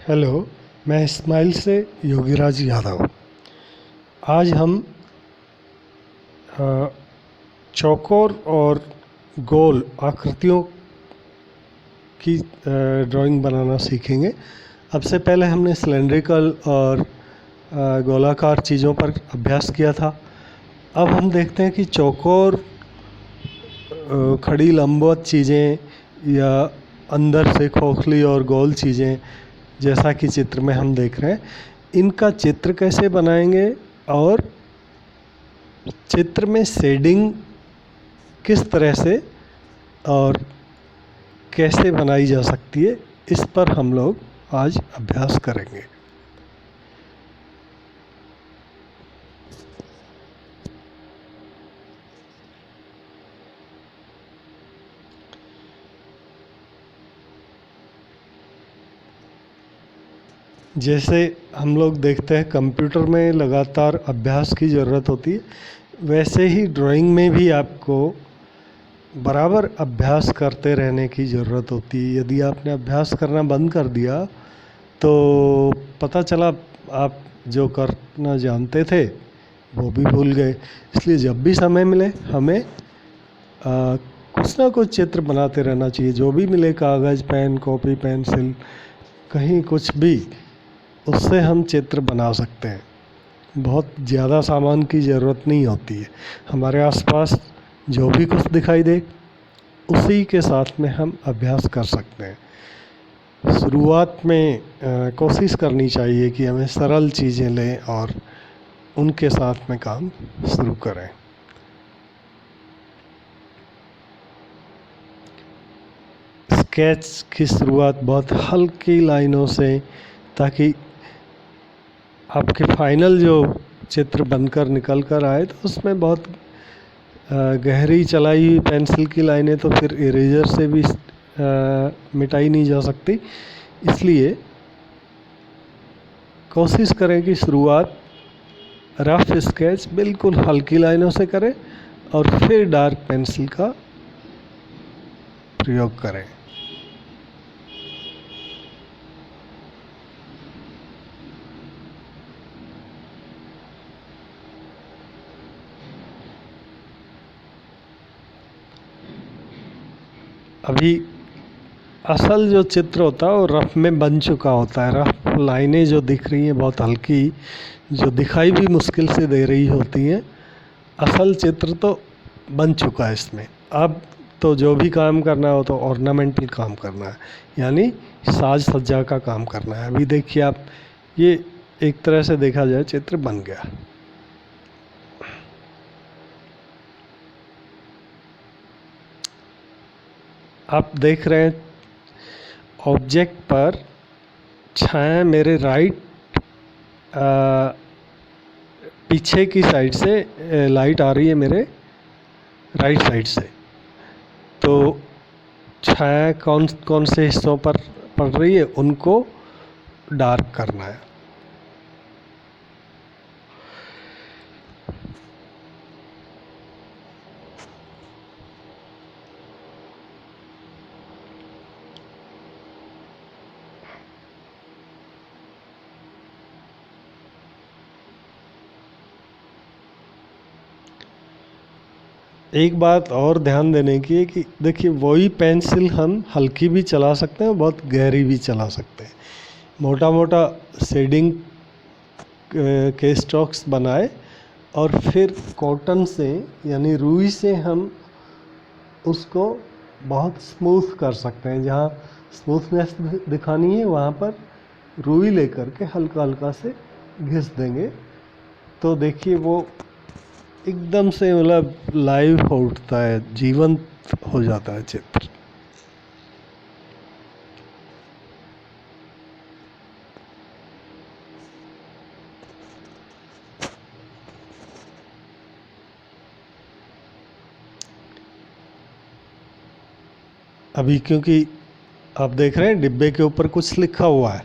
Hello, मैं इस्माइल से योगीराज यादव। आज हम अ, चौकोर और गोल आकृतियों की ड्राइंग बनाना सीखेंगे। अब से पहले हमने सिलेंड्रिकल और गोलाकार चीज़ों पर अभ्यास किया था। अब हम देखते हैं कि चौकोर खड़ी लंबवत चीज़ें या अंदर से खोखली और गोल चीज़ें, जैसा कि चित्र में हम देख रहे हैं, इनका चित्र कैसे बनाएंगे और चित्र में शेडिंग किस तरह से और कैसे बनाई जा सकती है, इस पर हम लोग आज अभ्यास करेंगे। जैसे हम लोग देखते हैं कंप्यूटर में लगातार अभ्यास की ज़रूरत होती है, वैसे ही ड्राइंग में भी आपको बराबर अभ्यास करते रहने की ज़रूरत होती है। यदि आपने अभ्यास करना बंद कर दिया तो पता चला आप जो करना जानते थे वो भी भूल गए। इसलिए जब भी समय मिले हमें कुछ ना कुछ चित्र बनाते रहना चाहिए। जो भी मिले, कागज़, पेन, कॉपी, पेंसिल, कहीं कुछ भी, उससे हम चित्र बना सकते हैं। बहुत ज़्यादा सामान की ज़रूरत नहीं होती है। हमारे आसपास जो भी कुछ दिखाई दे उसी के साथ में हम अभ्यास कर सकते हैं। शुरुआत में कोशिश करनी चाहिए कि हमें सरल चीज़ें लें और उनके साथ में काम शुरू करें। स्केच की शुरुआत बहुत हल्की लाइनों से, ताकि आपके फाइनल जो चित्र बनकर निकल कर आए तो उसमें बहुत गहरी चलाई हुई पेंसिल की लाइनें तो फिर इरेजर से भी मिटाई नहीं जा सकती। इसलिए कोशिश करें कि शुरुआत रफ स्केच बिल्कुल हल्की लाइनों से करें और फिर डार्क पेंसिल का प्रयोग करें। अभी असल जो चित्र होता है वो रफ में बन चुका होता है। रफ लाइनें जो दिख रही हैं बहुत हल्की, जो दिखाई भी मुश्किल से दे रही होती हैं, असल चित्र तो बन चुका है इसमें। अब तो जो भी काम करना हो तो ऑर्नामेंटल काम करना है, यानी साज सज्जा का काम करना है। अभी देखिए आप, ये एक तरह से देखा जाए चित्र बन गया। आप देख रहे हैं ऑब्जेक्ट पर छाया मेरे राइट पीछे की साइड से लाइट आ रही है मेरे राइट साइड से। तो छाया कौन कौन से हिस्सों पर पड़ रही है उनको डार्क करना है। एक बात और ध्यान देने की है कि देखिए, वही पेंसिल हम हल्की भी चला सकते हैं, बहुत गहरी भी चला सकते हैं। मोटा मोटा शेडिंग के स्ट्रोक्स बनाए और फिर कॉटन से यानी रुई से हम उसको बहुत स्मूथ कर सकते हैं। जहाँ स्मूथनेस दिखानी है वहाँ पर रुई लेकर के हल्का हल्का से घिस देंगे तो देखिए वो एकदम से मतलब लाइव हो उठता है, जीवंत हो जाता है चित्र। अभी क्योंकि आप देख रहे हैं डिब्बे के ऊपर कुछ लिखा हुआ है,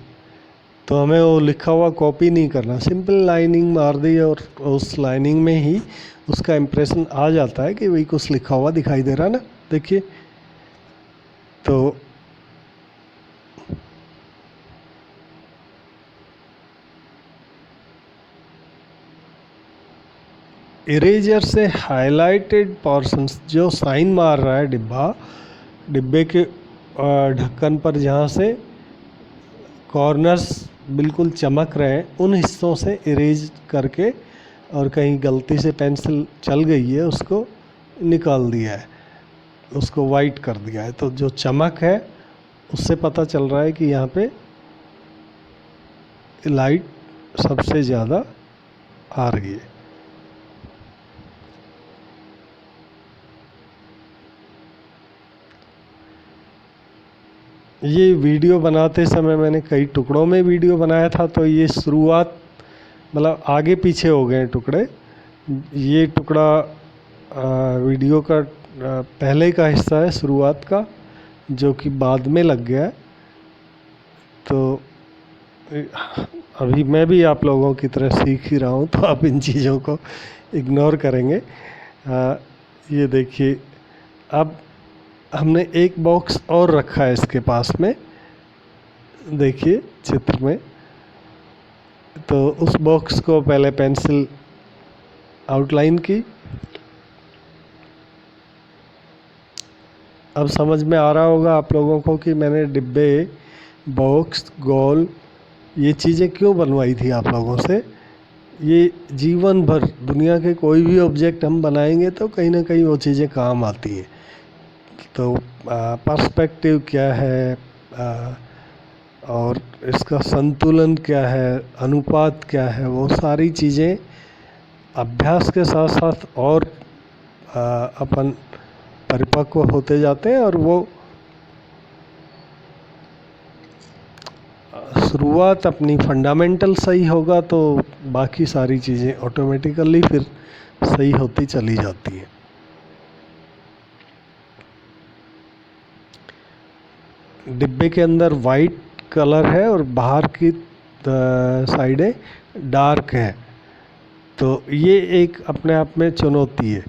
तो हमें वो लिखा हुआ कॉपी नहीं करना, सिंपल लाइनिंग मार दी और उस लाइनिंग में ही उसका इम्प्रेशन आ जाता है कि वही कुछ लिखा हुआ दिखाई दे रहा है ना। देखिए, तो इरेजर से हाइलाइटेड पोर्शंस, जो साइन मार रहा है डिब्बे के ढक्कन पर, जहाँ से कॉर्नर्स बिल्कुल चमक रहे हैं, उन हिस्सों से इरेज करके, और कहीं गलती से पेंसिल चल गई है उसको निकाल दिया है, उसको वाइट कर दिया है। तो जो चमक है उससे पता चल रहा है कि यहाँ पे लाइट सबसे ज़्यादा आ रही है। ये वीडियो बनाते समय मैंने कई टुकड़ों में वीडियो बनाया था, तो ये शुरुआत मतलब आगे पीछे हो गए टुकड़े। ये टुकड़ा वीडियो का पहले का हिस्सा है, शुरुआत का, जो कि बाद में लग गया है। तो अभी मैं भी आप लोगों की तरह सीख ही रहा हूँ, तो आप इन चीज़ों को इग्नोर करेंगे। ये देखिए, अब हमने एक बॉक्स और रखा है इसके पास में, देखिए चित्र में। तो उस बॉक्स को पहले पेंसिल आउटलाइन की। अब समझ में आ रहा होगा आप लोगों को कि मैंने डिब्बे, बॉक्स, गोल, ये चीज़ें क्यों बनवाई थी आप लोगों से। ये जीवन भर दुनिया के कोई भी ऑब्जेक्ट हम बनाएंगे तो कहीं ना कहीं वो चीज़ें काम आती हैं। तो पर्सपेक्टिव क्या है, और इसका संतुलन क्या है, अनुपात क्या है, वो सारी चीज़ें अभ्यास के साथ साथ और अपन परिपक्व होते जाते हैं, और वो शुरुआत अपनी फंडामेंटल सही होगा तो बाकी सारी चीज़ें ऑटोमेटिकली फिर सही होती चली जाती है। डिब्बे के अंदर वाइट कलर है और बाहर की साइडें डार्क है, तो ये एक अपने आप में चुनौती है।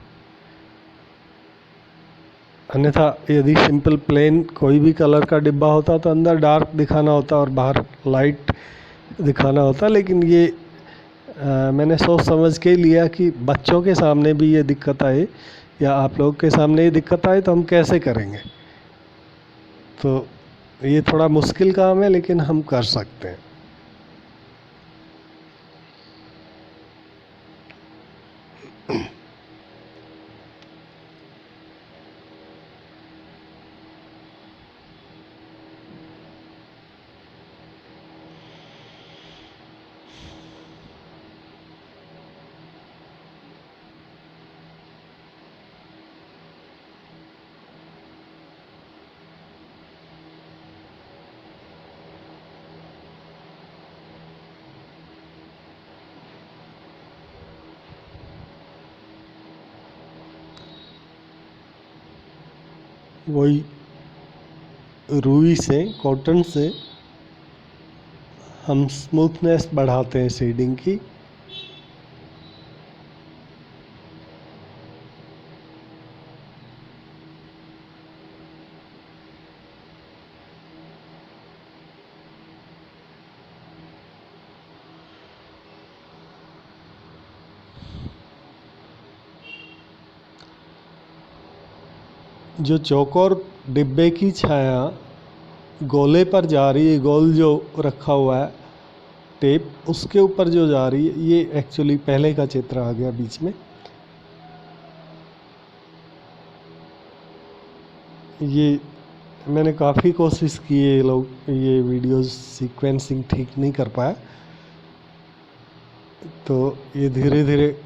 अन्यथा यदि सिंपल प्लेन कोई भी कलर का डिब्बा होता तो अंदर डार्क दिखाना होता और बाहर लाइट दिखाना होता, लेकिन ये मैंने सोच समझ के लिया कि बच्चों के सामने भी ये दिक्कत आए, या आप लोग के सामने ये दिक्कत आए, तो हम कैसे करेंगे। तो ये थोड़ा मुश्किल काम है, लेकिन हम कर सकते हैं। वही रुई से, कॉटन से हम स्मूथनेस बढ़ाते हैं शेडिंग की। जो चौकोर डिब्बे की छाया गोले पर जा रही है, गोल जो रखा हुआ है टेप, उसके ऊपर जो जा रही है, ये एक्चुअली पहले का चित्र आ गया बीच में। ये मैंने काफ़ी कोशिश की है, लोग ये वीडियोस सीक्वेंसिंग ठीक नहीं कर पाया, तो ये धीरे धीरे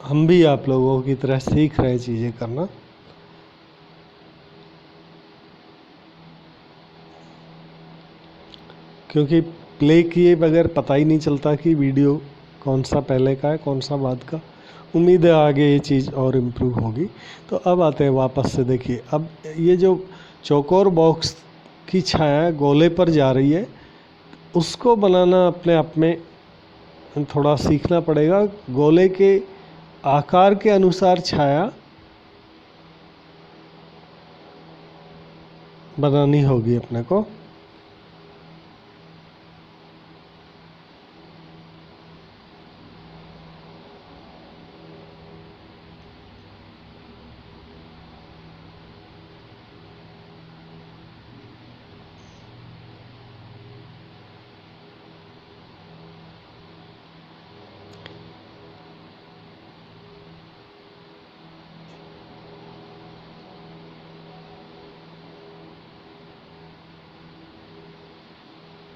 हम भी आप लोगों की तरह सीख रहे हैं चीज़ें करना। क्योंकि प्ले किए बगैर पता ही नहीं चलता कि वीडियो कौन सा पहले का है, कौन सा बाद का। उम्मीद है आगे ये चीज़ और इम्प्रूव होगी। तो अब आते हैं वापस से, देखिए अब ये जो चौकोर बॉक्स की छाया गोले पर जा रही है, उसको बनाना अपने आप में थोड़ा सीखना पड़ेगा। गोले के आकार के अनुसार छाया बनानी होगी अपने को।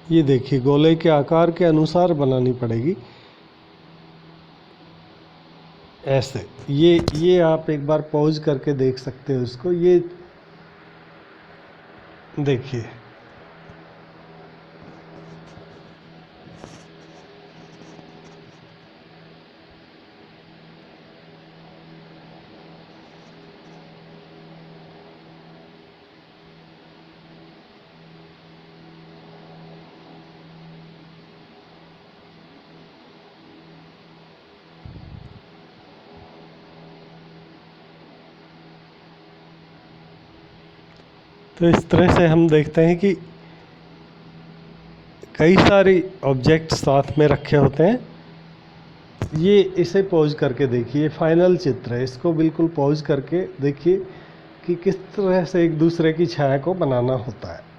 ये देखिए गोले के आकार के अनुसार बनानी पड़ेगी ऐसे। ये आप एक बार पॉज करके देख सकते हो इसको। ये देखिए तो इस तरह से हम देखते हैं कि कई सारे ऑब्जेक्ट साथ में रखे होते हैं। ये इसे पॉज करके देखिए, फाइनल चित्र है, इसको बिल्कुल पॉज करके देखिए कि किस तरह से एक दूसरे की छाया को बनाना होता है।